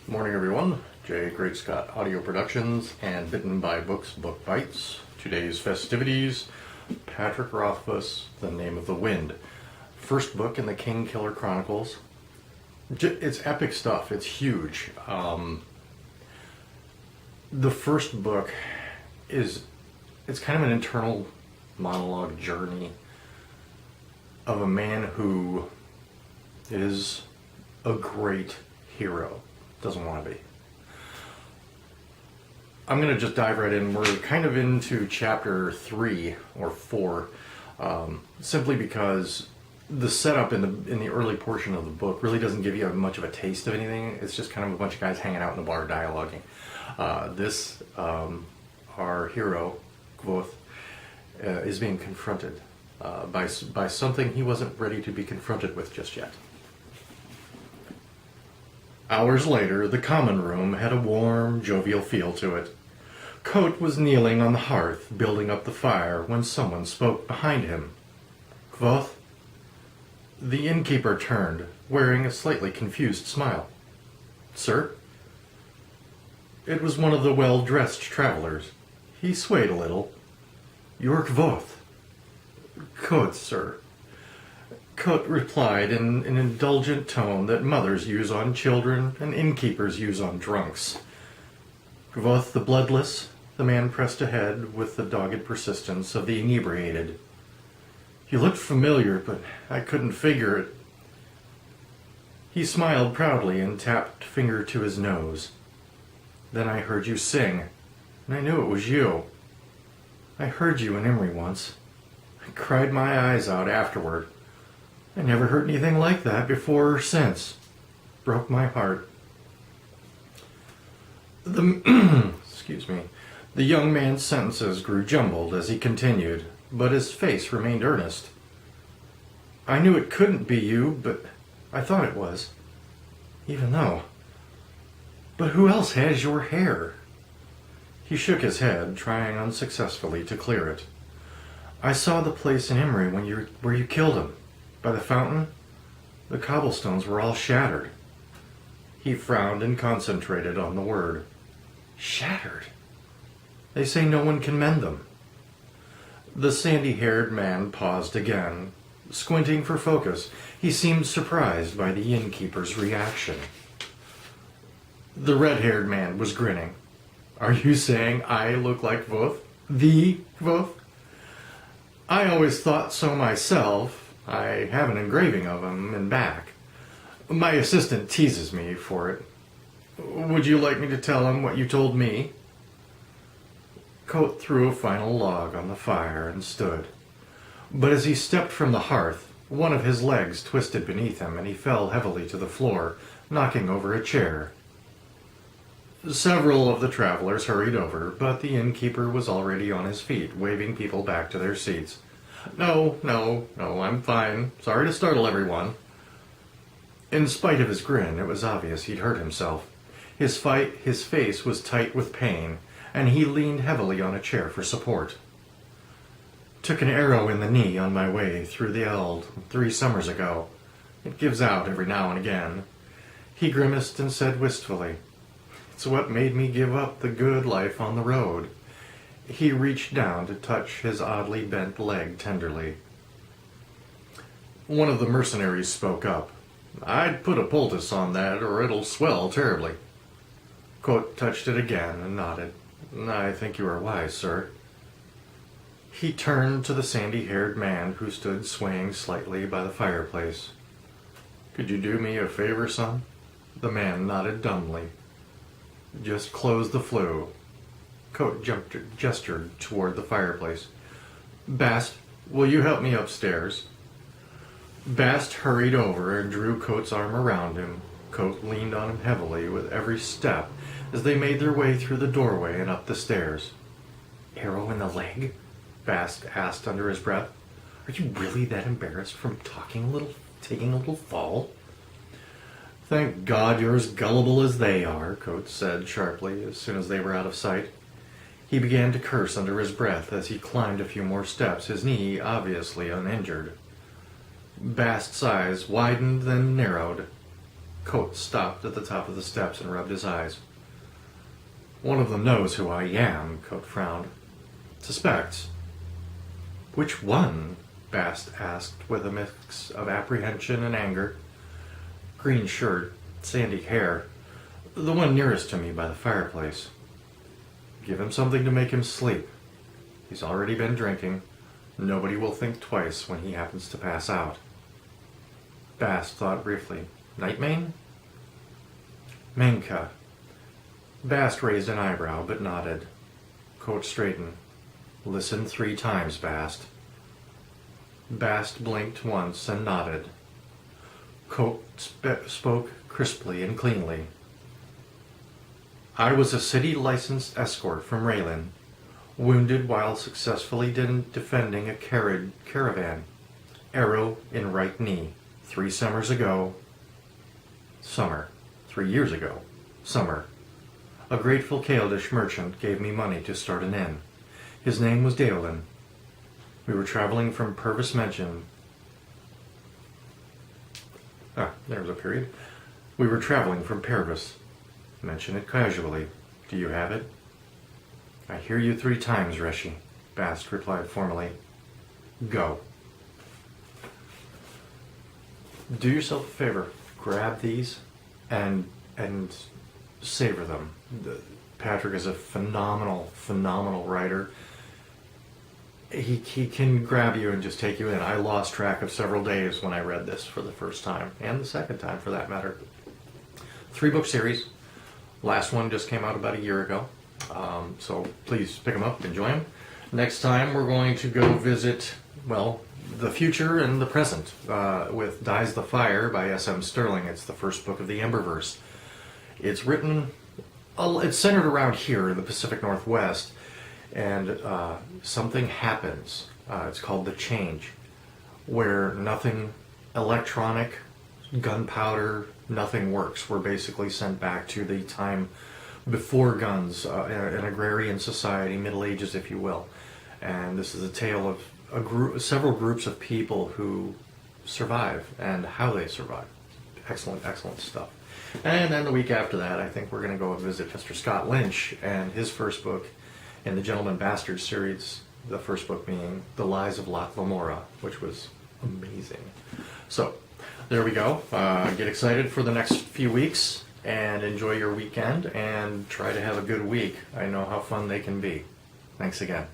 Morning, everyone. Jay Great Scott Audio Productions and Bitten by Books Book Bites. Today's festivities, Patrick Rothfuss, The Name of the Wind. First book in the King Killer Chronicles. It's epic stuff. It's huge. The first book it's kind of an internal monologue journey of a man who is a great hero. Doesn't want to be. I'm going to just dive right in. We're kind of into chapter 3 or 4, simply because the setup in the early portion of the book really doesn't give you much of a taste of anything. It's just kind of a bunch of guys hanging out in a bar dialoguing. Our hero, Kvothe, is being confronted by something he wasn't ready to be confronted with just yet. Hours later, the common room had a warm, jovial feel to it. Kote was kneeling on the hearth, building up the fire, when someone spoke behind him. Kvothe? The innkeeper turned, wearing a slightly confused smile. Sir? It was one of the well-dressed travelers. He swayed a little. You're Kvothe. Kote, sir. Kote replied in an indulgent tone that mothers use on children and innkeepers use on drunks. Kvothe the Bloodless, the man pressed ahead with the dogged persistence of the inebriated. You looked familiar, but I couldn't figure it. He smiled proudly and tapped finger to his nose. Then I heard you sing, and I knew it was you. I heard you in Imri once. I cried my eyes out afterward. I never heard anything like that before or since. Broke my heart. Excuse me. The young man's sentences grew jumbled as he continued, but his face remained earnest. I knew it couldn't be you, but I thought it was. Even though. But who else has your hair? He shook his head, trying unsuccessfully to clear it. I saw the place in Imri where you killed him. By the fountain, the cobblestones were all shattered. He frowned and concentrated on the word. Shattered? They say no one can mend them. The sandy-haired man paused again. Squinting for focus, he seemed surprised by the innkeeper's reaction. The red-haired man was grinning. Are you saying I look like Kvothe? The Kvothe? I always thought so myself. I have an engraving of him in back. My assistant teases me for it. Would you like me to tell him what you told me? Kote threw a final log on the fire and stood. But as he stepped from the hearth, one of his legs twisted beneath him and he fell heavily to the floor, knocking over a chair. Several of the travelers hurried over, but the innkeeper was already on his feet, waving people back to their seats. No, I'm fine. Sorry to startle everyone. In spite of his grin, it was obvious he'd hurt himself. His face was tight with pain, and he leaned heavily on a chair for support. Took an arrow in the knee on my way through the Eld 3 summers ago. It gives out every now and again. He grimaced and said wistfully, It's what made me give up the good life on the road. He reached down to touch his oddly bent leg tenderly. One of the mercenaries spoke up. I'd put a poultice on that, or it'll swell terribly. Kote touched it again and nodded. I think you are wise, sir. He turned to the sandy-haired man who stood swaying slightly by the fireplace. Could you do me a favor, son? The man nodded dumbly. Just close the flue. Kote gestured toward the fireplace. Bast, will you help me upstairs? Bast hurried over and drew Kote's arm around him. Kote leaned on him heavily with every step as they made their way through the doorway and up the stairs. Arrow in the leg? Bast asked under his breath. Are you really that embarrassed from taking a little fall? Thank God you're as gullible as they are, Kote said sharply as soon as they were out of sight. He began to curse under his breath as he climbed a few more steps, his knee obviously uninjured. Bast's eyes widened, then narrowed. Coat stopped at the top of the steps and rubbed his eyes. One of them knows who I am, Coat frowned. Suspects. Which one? Bast asked with a mix of apprehension and anger. Green shirt, sandy hair. The one nearest to me by the fireplace. Give him something to make him sleep. He's already been drinking. Nobody will think twice when he happens to pass out. Bast thought briefly. Nightmane? Menka. Bast raised an eyebrow, but nodded. Coat straightened. Listen 3 times, Bast. Bast blinked once and nodded. Coat spoke crisply and cleanly. I was a city-licensed escort from Raylin, wounded while successfully defending a caravan. Arrow in right knee. 3 summers ago. Summer. 3 years ago. Summer. A grateful Kael'dish merchant gave me money to start an inn. His name was Deolin. We were traveling from Purvis Mention. There was a period. We were traveling from Purvis. Mention it casually. Do you have it? I hear you 3 times, Reshi, Bast replied formally. Go. Do yourself a favor. Grab these and savor them. Patrick is a phenomenal writer. He can grab you and just take you in. I lost track of several days when I read this for the first time, and the second time for that matter. 3-book series. Last one just came out about a year ago. So please pick them up, enjoy them. Next time we're going to go visit, well, the future and the present with Dies the Fire by S.M. Sterling. It's the first book of the Emberverse. It's written, it's centered around here in the Pacific Northwest, and something happens. It's called The Change, where nothing electronic, gunpowder, nothing works. We're basically sent back to the time before guns, an agrarian society, Middle Ages, if you will. And this is a tale of several groups of people who survive and how they survive. Excellent stuff. And then the week after that, I think we're going to go visit Mr. Scott Lynch and his first book in the Gentleman Bastard series, the first book being The Lies of Lot Lamora, which was amazing. So, there we go. Get excited for the next few weeks and enjoy your weekend and try to have a good week. I know how fun they can be. Thanks again.